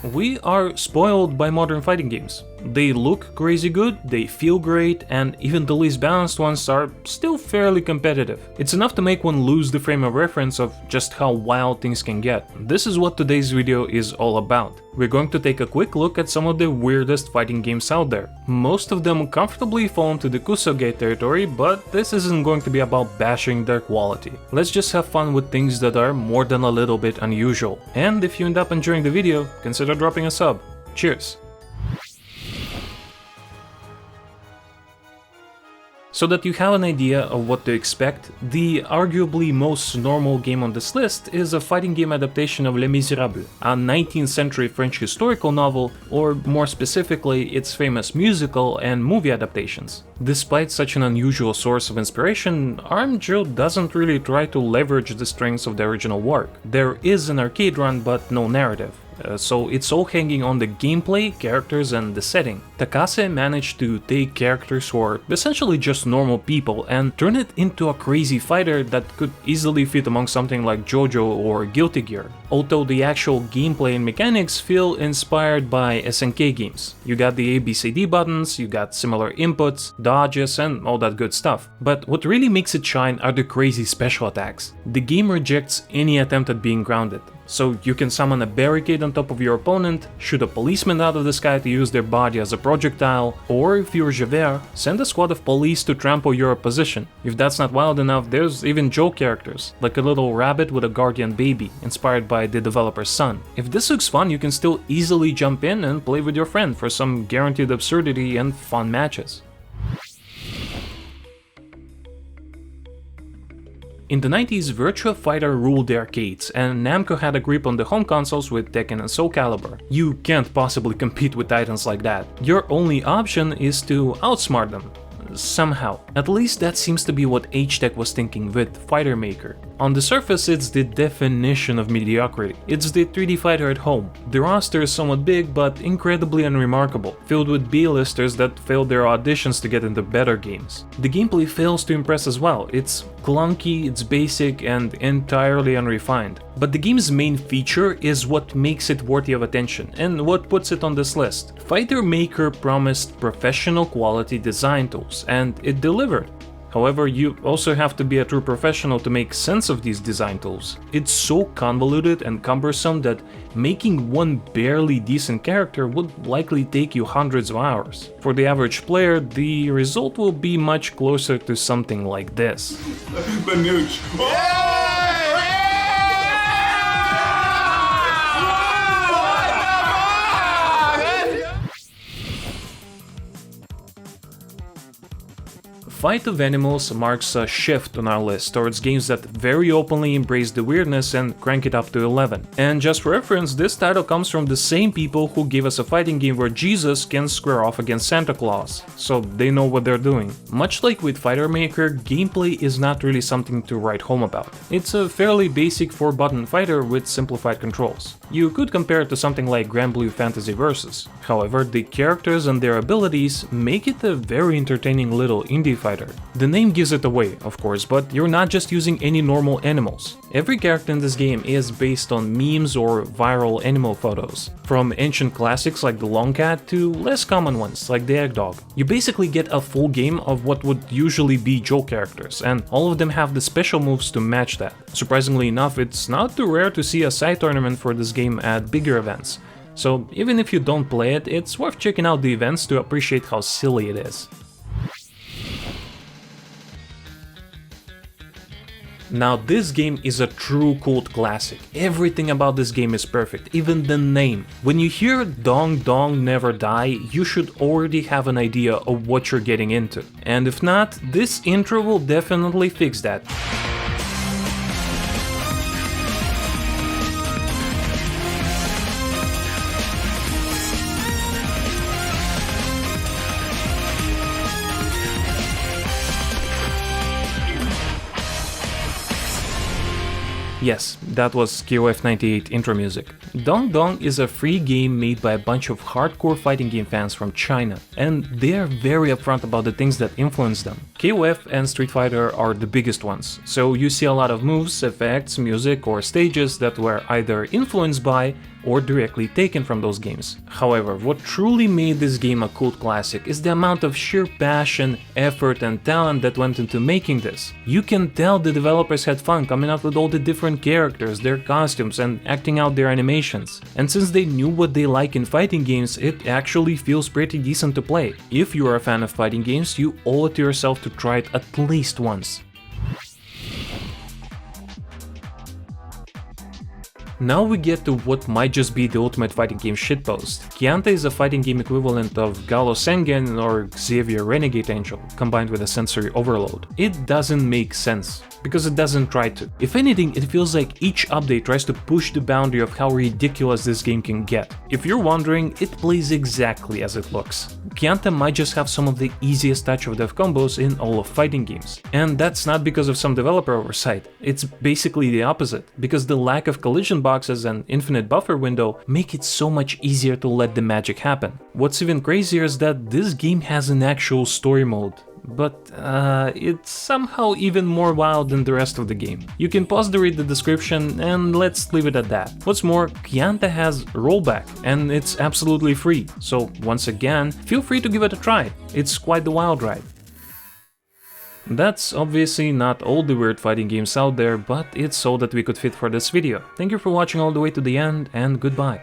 We are spoiled by modern fighting games. They look crazy good, they feel great, and even the least balanced ones are still fairly competitive. It's enough to make one lose the frame of reference of just how wild things can get. This is what today's video is all about. We're going to take a quick look at some of the weirdest fighting games out there. Most of them comfortably fall into the Kusogate territory, but this isn't going to be about bashing their quality. Let's just have fun with things that are more than a little bit unusual. And if you end up enjoying the video, consider dropping a sub. Cheers! So that you have an idea of what to expect, the arguably most normal game on this list is a fighting game adaptation of Les Misérables, a 19th century French historical novel, or more specifically, its famous musical and movie adaptations. Despite such an unusual source of inspiration, Armjo doesn't really try to leverage the strengths of the original work. There is an arcade run, but no narrative. So it's all hanging on the gameplay, characters, and the setting. Takase managed to take characters who are essentially just normal people and turn it into a crazy fighter that could easily fit among something like JoJo or Guilty Gear. Although the actual gameplay and mechanics feel inspired by SNK games. You got the ABCD buttons, you got similar inputs, dodges, and all that good stuff. But what really makes it shine are the crazy special attacks. The game rejects any attempt at being grounded. So you can summon a barricade on top of your opponent, shoot a policeman out of the sky to use their body as a projectile, or if you're Javert, send a squad of police to trample your opposition. If that's not wild enough, there's even joke characters, like a little rabbit with a guardian baby, inspired by the developer's son. If this looks fun, you can still easily jump in and play with your friend for some guaranteed absurdity and fun matches. In the 90s, Virtua Fighter ruled the arcades, and Namco had a grip on the home consoles with Tekken and Soul Calibur. You can't possibly compete with titans like that. Your only option is to outsmart them. Somehow. At least that seems to be what H-Tech was thinking with Fighter Maker. On the surface, it's the definition of mediocrity. It's the 3D fighter at home. The roster is somewhat big, but incredibly unremarkable, filled with B-listers that failed their auditions to get into better games. The gameplay fails to impress as well. It's clunky, it's basic, and entirely unrefined. But the game's main feature is what makes it worthy of attention, and what puts it on this list. Fighter Maker promised professional quality design tools, and it delivered. However, you also have to be a true professional to make sense of these design tools. It's so convoluted and cumbersome that making one barely decent character would likely take you hundreds of hours. For the average player, the result will be much closer to something like this. Fight of Animals marks a shift on our list towards games that very openly embrace the weirdness and crank it up to 11. And just for reference, this title comes from the same people who gave us a fighting game where Jesus can square off against Santa Claus, so they know what they're doing. Much like with Fighter Maker, gameplay is not really something to write home about. It's a fairly basic 4-button fighter with simplified controls. You could compare it to something like Grand Blue Fantasy Versus. However, the characters and their abilities make it a very entertaining little indie fighter. The name gives it away, of course, but you're not just using any normal animals. Every character in this game is based on memes or viral animal photos, from ancient classics like the long cat to less common ones like the egg dog. You basically get a full game of what would usually be joke characters, and all of them have the special moves to match that. Surprisingly enough, it's not too rare to see a side tournament for this game at bigger events, so even if you don't play it, it's worth checking out the events to appreciate how silly it is. Now this game is a true cult classic. Everything about this game is perfect, even the name. When you hear Dong Dong Never Die, you should already have an idea of what you're getting into. And if not, this intro will definitely fix that. Yes, that was KOF98 intro music. Dong Dong is a free game made by a bunch of hardcore fighting game fans from China, and they are very upfront about the things that influence them. KOF and Street Fighter are the biggest ones, so you see a lot of moves, effects, music, or stages that were either influenced by or directly taken from those games. However, what truly made this game a cult classic is the amount of sheer passion, effort, and talent that went into making this. You can tell the developers had fun coming up with all the different characters, their costumes, and acting out their animations. And since they knew what they like in fighting games, it actually feels pretty decent to play. If you are a fan of fighting games, you owe it to yourself to try it at least once. Now we get to what might just be the ultimate fighting game shitpost. Chianta is a fighting game equivalent of Galo Sengen or Xavier Renegade Angel, combined with a sensory overload. It doesn't make sense, because it doesn't try to. If anything, it feels like each update tries to push the boundary of how ridiculous this game can get. If you're wondering, it plays exactly as it looks. Chianta might just have some of the easiest touch of death combos in all of fighting games. And that's not because of some developer oversight, it's basically the opposite, because the lack of collision boxes and infinite buffer window make it so much easier to let the magic happen. What's even crazier is that this game has an actual story mode, but it's somehow even more wild than the rest of the game. You can pause to read the description and let's leave it at that. What's more, Chianta has rollback and it's absolutely free, so once again, feel free to give it a try. It's quite the wild ride. That's obviously not all the weird fighting games out there, but it's all that we could fit for this video. Thank you for watching all the way to the end, and goodbye.